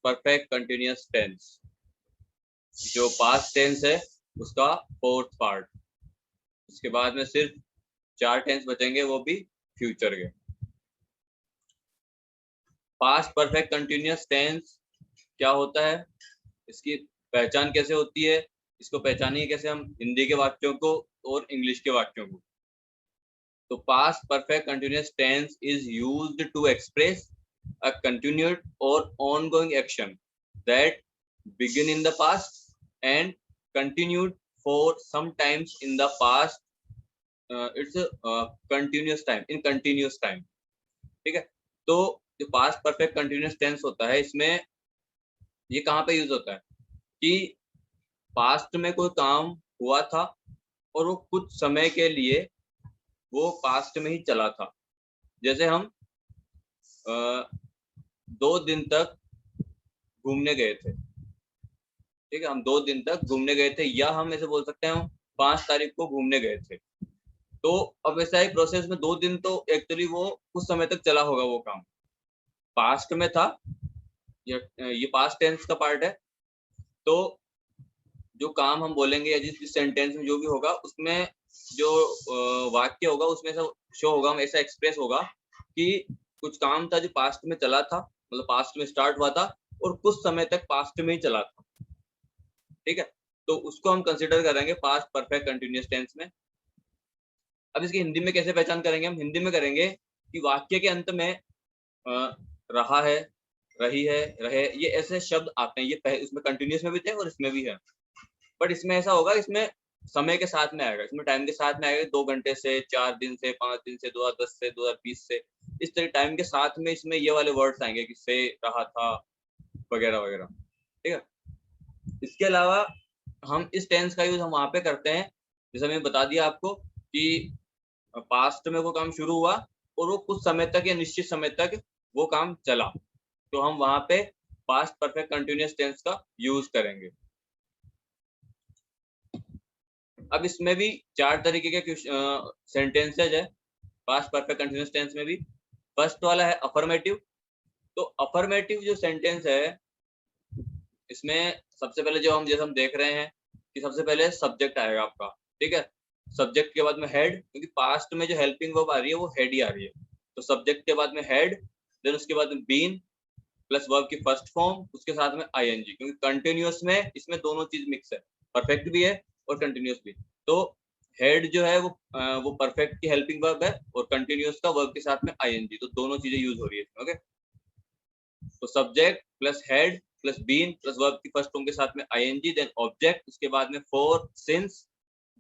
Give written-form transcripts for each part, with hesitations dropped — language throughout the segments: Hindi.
परफेक्ट कंटिन्यूअस टेंस, जो पास्ट टेंस है उसका फोर्थ पार्ट। उसके बाद में सिर्फ 4 टेंस बचेंगे, वो भी फ्यूचर के। पास्ट परफेक्ट कंटिन्यूअस टेंस क्या होता है, इसकी पहचान कैसे होती है, इसको पहचानिए कैसे हम हिंदी के वाक्यों को और इंग्लिश के वाक्यों को। तो past perfect continuous tense is used to express a continued or ongoing action that begin in the past and continued for some times in the past. It's a continuous time, in continuous time, ठीक है। तो जो पास्ट परफेक्ट कंटिन्यूअस टेंस होता है, इसमें ये कहाँ पे यूज होता है कि पास्ट में कोई काम हुआ था और वो कुछ समय के लिए वो पास्ट में ही चला था। जैसे हम 2 दिन तक घूमने गए थे, ठीक है, हम 2 दिन तक घूमने गए थे, या हम ऐसे बोल सकते हैं हम 5 तारीख को घूमने गए थे। तो अब ऐसा ही प्रोसेस में 2 दिन तो एक्चुअली वो कुछ समय तक चला होगा, वो काम पास्ट में था, ये पास्ट टेंस का पार्ट है। तो जो काम हम बोलेंगे या जिस सेंटेंस में जो भी होगा, उसमें जो वाक्य होगा उसमें ऐसा शो होगा, ऐसा एक्सप्रेस होगा कि कुछ काम था जो पास्ट में चला था, मतलब पास्ट में स्टार्ट हुआ था और कुछ समय तक पास्ट में ही चला था, ठीक है। तो उसको हम कंसिडर करेंगे पास्ट परफेक्ट कंटिन्यूअस टेंस में। अब इसकी हिंदी में कैसे पहचान करेंगे, हम हिंदी में करेंगे कि वाक्य के अंत में रहा है, रही है, रहे, ये ऐसे शब्द आते हैं। ये इसमें कंटिन्यूअस में भी थे और इसमें भी है, बट इसमें ऐसा होगा, इसमें समय के साथ में आएगा, इसमें टाइम के साथ में आएगा। 2 घंटे से, 4 दिन से, 5 दिन से, 2010 से, 2020 से, इस तरह टाइम के साथ में इसमें ये वाले वर्ड्स आएंगे कि से, रहा था, वगैरह वगैरह, ठीक है। इसके अलावा हम इस टेंस का यूज हम वहां पे करते हैं, जैसे मैंने बता दिया आपको कि पास्ट में वो काम शुरू हुआ और वो कुछ समय तक या निश्चित समय तक वो काम चला, तो हम वहां पे पास्ट परफेक्ट कंटिन्यूअस टेंस का यूज करेंगे। अब इसमें भी 4 तरीके के सेंटेंसेज है पास्ट परफेक्ट कंटिन्यूअस टेंस में भी। फर्स्ट वाला है अफर्मेटिव। तो अफर्मेटिव जो सेंटेंस है, इसमें सबसे पहले जो हम जैसे हम देख रहे हैं कि सबसे पहले सब्जेक्ट आएगा आपका, ठीक है। सब्जेक्ट के बाद में हेड, क्योंकि पास्ट में जो हेल्पिंग वर्ब आ रही है वो हेड ही आ रही है, तो सब्जेक्ट के बाद में हेड, देन उसके बाद में बीन प्लस वर्ब की फर्स्ट फॉर्म, उसके साथ में आईएनजी, क्योंकि कंटिन्यूअस में इसमें दोनों चीज मिक्स है, परफेक्ट भी है और कंटिन्यूअस भी। तो हेड जो है वो परफेक्ट की हेल्पिंग वर्ब है और कंटिन्यूअस का वर्ब के साथ में आईएनजी, तो दोनों चीजें यूज हो रही है इसमें, ओके। तो subject plus had plus been plus verb की फर्स्ट फॉर्म के साथ में आईएनजी, देन ऑब्जेक्ट, उसके बाद में फॉर, सिंस,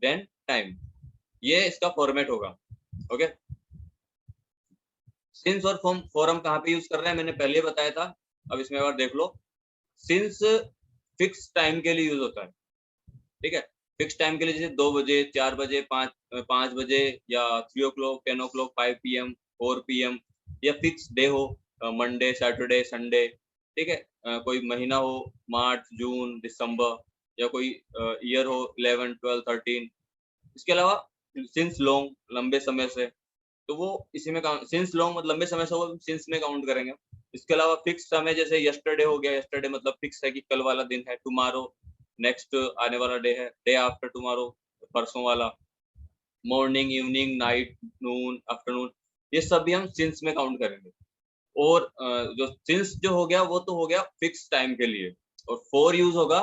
देन टाइम, ये इसका फॉर्मेट होगा, ओके। सिंस और फॉर हम कहाँ पे यूज कर रहे हैं, मैंने पहले बताया था, अब इसमें अगर देख लो। सिंस फिक्स टाइम के लिए यूज होता है, ठीक है। फिक्स टाइम के लिए, जैसे 2 बजे, 4 बजे, 5 बजे, या 3 o'clock, 10 o'clock, 5 PM, 4 PM, या फिक्स डे हो, मंडे, सैटरडे, संडे, ठीक है। कोई महीना हो, मार्च, जून, दिसंबर, या कोई ईयर हो 11, 12, 13। इसके अलावा सिंस लॉन्ग, लंबे समय से, तो वो इसी में काउंट, सिंस लॉन्ग मतलब लंबे समय से, वो सिंस में काउंट करेंगे। इसके अलावा फिक्स समय, जैसे यस्टरडे हो गया, यस्टरडे मतलब फिक्स है कि कल वाला दिन है, टुमारो नेक्स्ट आने वाला डे है, डे आफ्टर टुमारो परसों वाला, मॉर्निंग, इवनिंग, नाइट, नून, आफ्टरनून, ये सब भी हम सिंस में काउंट करेंगे। और जो सिंस जो हो गया वो तो हो गया फिक्स टाइम के लिए, और फॉर यूज होगा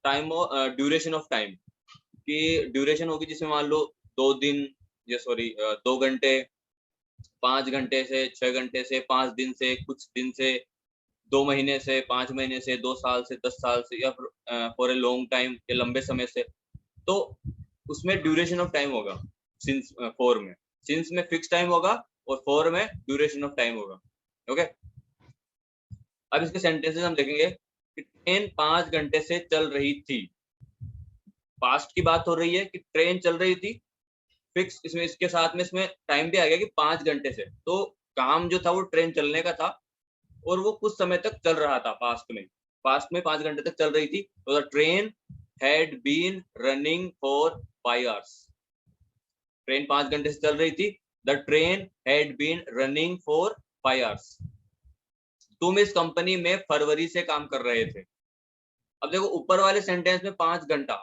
टाइम, ड्यूरेशन ऑफ टाइम, की ड्यूरेशन होगी, जिसमें मान लो 2 दिन, या सॉरी 2 घंटे, 5 घंटे से, 6 घंटे से, 5 दिन से, कुछ दिन से, 2 महीने से, 5 महीने से, 2 साल से, 10 साल से, या फॉर ए लॉन्ग टाइम, या लंबे समय से। तो उसमें ड्यूरेशन ऑफ टाइम होगा सिंस फॉर में। सिंस में फिक्स टाइम होगा और फॉर में ड्यूरेशन ऑफ टाइम होगा, ओके। अब इसके सेंटेंसेस हम देखेंगे कि ट्रेन 5 घंटे से चल रही थी। पास्ट की बात हो रही है कि ट्रेन चल रही थी, फिक्स, इसमें इसके साथ में इसमें टाइम भी आ गया कि 5 घंटे से, तो काम जो था वो ट्रेन चलने का था और वो कुछ समय तक चल रहा था। पास्ट में 5 घंटे तक चल रही थी, तो the train had been running for 5 hours। Train 5 घंटे से चल रही थी, the train had been running for 5 hours। तुम इस कंपनी में फरवरी से काम कर रहे थे। अब देखो ऊपर वाले सेंटेंस में 5 घंटा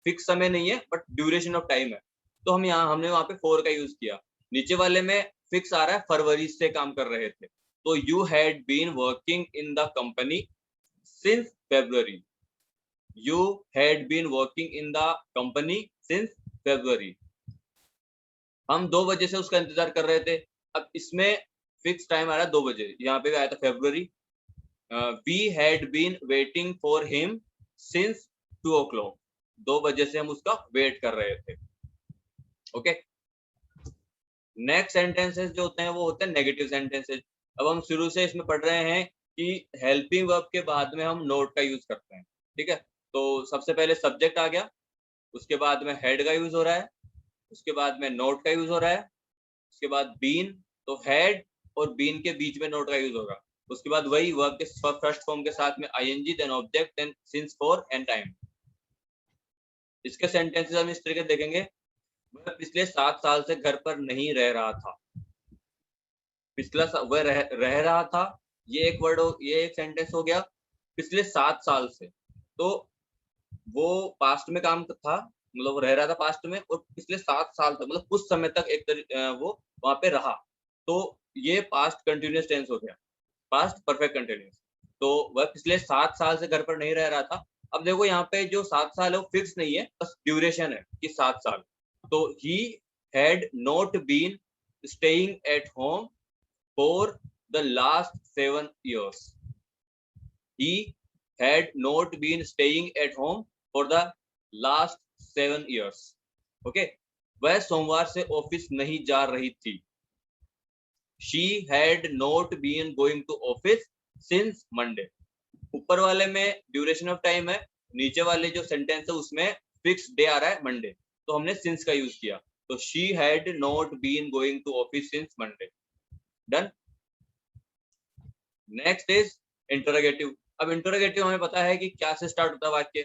फिक्स समय नहीं है बट ड्यूरेशन ऑफ टाइम है, तो हमने वहां पे 4 का यूज किया। नीचे वाले में फिक्स आ रहा है फरवरी से काम कर रहे थे, तो you had been working in the company since February. You had been working in the company since February. हम 2 बजे से उसका इंतजार कर रहे थे। अब इसमें फिक्स टाइम आ रहा है 2 बजे, यहाँ पे भी आया था February. We had been waiting for him since 2 o'clock। 2 बजे से हम उसका वेट कर रहे थे। ओके, नेक्स्ट सेंटेंसेस जो होते हैं वो होते हैं नेगेटिव सेंटेंसेस। अब हम शुरू से इसमें पढ़ रहे हैं कि हेल्पिंग वर्ब के बाद में हम नोट का यूज करते हैं। ठीक है, तो सबसे पहले सब्जेक्ट आ गया, उसके बाद में हेड का यूज हो रहा है, उसके बाद में नोट का यूज हो रहा है, उसके बाद बीन, तो हेड और बीन के बीच में नोट का यूज होगा। उसके बाद वही वर्ब के फर्स्ट फॉर्म के साथ में I N G, then object, then since, for and time. इसके सेंटेंसेस हम इस तरीके देखेंगे। वह पिछले 7 साल से घर पर नहीं रह रहा था। वह रह रहा था, ये एक वर्ड ये एक सेंटेंस हो गया। पिछले 7 साल से, तो वो पास्ट में काम था, मतलब वो रह रहा था पास्ट में, और पिछले 7 साल तक मतलब कुछ समय तक वो वहां पे रहा, तो ये पास्ट कंटिन्यूअस टेंस हो गया, पास्ट परफेक्ट कंटिन्यूअस। तो वह पिछले 7 साल से घर पर नहीं रह रहा था। अब देखो यहाँ पे जो 7 साल है वो फिक्स नहीं है, बस ड्यूरेशन है कि 7 साल। तो he had not been staying at home for the last 7 years। he had not been staying at home for the last 7 years। Okay, वह सोमवार से ऑफिस नहीं जा रही थी। she had not been going to office since Monday। ऊपर वाले में ड्यूरेशन ऑफ टाइम है, नीचे वाले जो सेंटेंस है उसमें फिक्स डे आ रहा है मंडे, तो हमने सिंस का यूज किया। तो she had not been going to office since Monday। Done. Next is interrogative. अब इंटरोगेटिव हमें पता है कि क्या से स्टार्ट होता है वाक्य,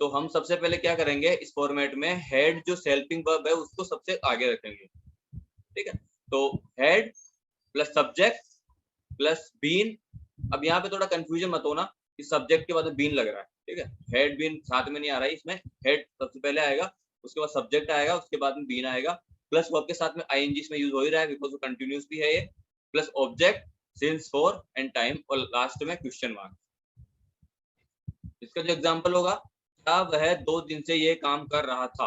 तो हम सबसे पहले क्या करेंगे इस फॉर्मेट में, हेड जो हेल्पिंग वर्ब है उसको सबसे आगे रखेंगे। ठीक है, तो had plus subject plus been. अब यहाँ पे थोड़ा कंफ्यूजन मत होना कि सब्जेक्ट के बाद में बीन लग रहा है। ठीक है, हेड बीन साथ में नहीं आ रहा है, इसमें हेड सबसे पहले आएगा, उसके बाद सब्जेक्ट आएगा, उसके बाद में बीन आएगा, प्लस वर्ब के साथ में आईएनजी इसमें यूज हो ही रहा है बिकॉज वो कंटिन्यूअस भी है ये, plus object, since, for and time, और लास्ट में क्वेश्चन मार्क। इसका जो एग्जांपल होगा, क्या वह 2 दिन से ये काम कर रहा था।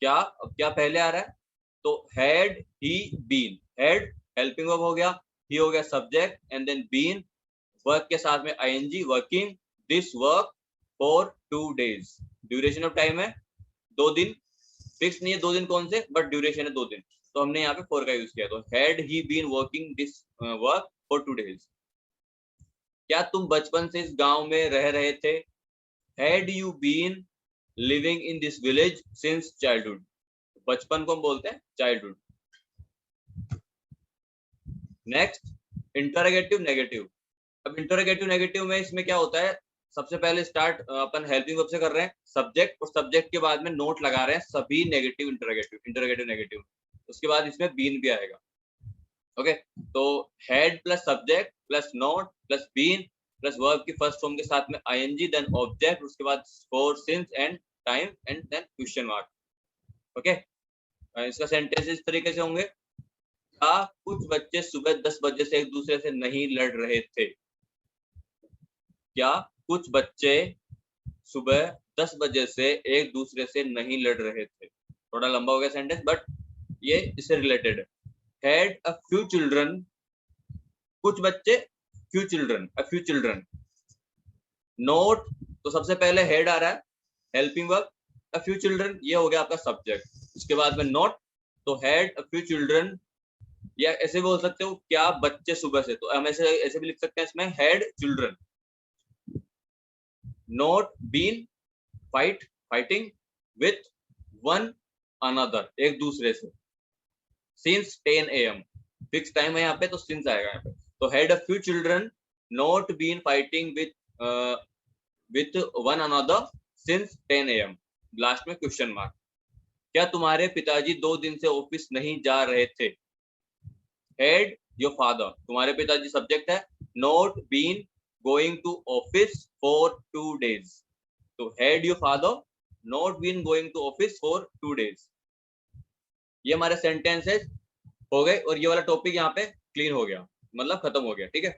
क्या पहले आ रहा है, तो had he been, had helping verb हो गया, ही हो गया subject, and then been verb के साथ में I N G, working this work for 2 days। Duration of time है 2 दिन, फिक्स नहीं है 2 दिन कौन से, बट ड्यूरेशन है 2 दिन, तो हमने यहाँ पे 4 का यूज किया। तो had he been working this work for 2 days। क्या तुम बचपन से इस गांव में रह रहे थे। Had you been living in this village since childhood. बचपन को हम बोलते हैं चाइल्डहुड। Next, interrogative negative. अब इंटरोगेटिव नेगेटिव में इसमें क्या होता है, सबसे पहले स्टार्ट अपन हेल्पिंग वर्ब से कर रहे हैं, सब्जेक्ट, और सब्जेक्ट के बाद में नोट लगा रहे हैं सभी नेगेटिव इंटरोगेटिव नेगेटिव, उसके बाद इसमें बीन भी आएगा। ओके, तो had plus subject plus not plus been plus verb की फर्स्ट फॉर्म के साथ में आईएनजी, देन ऑब्जेक्ट, उसके बाद for, since and time, and then question mark. Okay, इसका सेंटेंस इस तरीके से होंगे। क्या कुछ बच्चे सुबह 10 बजे से एक दूसरे से नहीं लड़ रहे थे। क्या कुछ बच्चे सुबह 10 बजे से एक दूसरे से नहीं लड़ रहे थे। थोड़ा लंबा हो गया सेंटेंस, बट ये इससे रिलेटेड है। हैड अ फ्यू चिल्ड्रन, कुछ बच्चे, फ्यू चिल्ड्रन, अ फ्यू चिल्ड्रन। नोट, तो सबसे पहले हेड आ रहा है, हेल्पिंग वर्ब, अ फ्यू चिल्ड्रन, ये हो गया आपका सब्जेक्ट। उसके बाद में नोट, तो हैड अ फ्यू चिल्ड्रन, या ऐसे बोल सकते हो क्या बच्चे सुबह से, तो हम ऐसे भी लिख सकते हैं इसमें, had children. Not been fighting with one another, एक दूसरे से, सिंस 10 AM, फिक्स टाइम है यहाँ पे, तो सिंस आएगा यहाँ पे। तो had a few children not been fighting with one another since 10 AM, last में क्वेश्चन मार्क। क्या तुम्हारे पिताजी 2 दिन से ऑफिस नहीं जा रहे थे। हैड योर फादर, तुम्हारे पिताजी सब्जेक्ट है, not been going to office for 2 days, तो had your father not been going to office for 2 days। ये हमारे सेंटेंसेस हो गए और ये वाला टॉपिक यहाँ पे क्लीन हो गया, मतलब खत्म हो गया, ठीक है।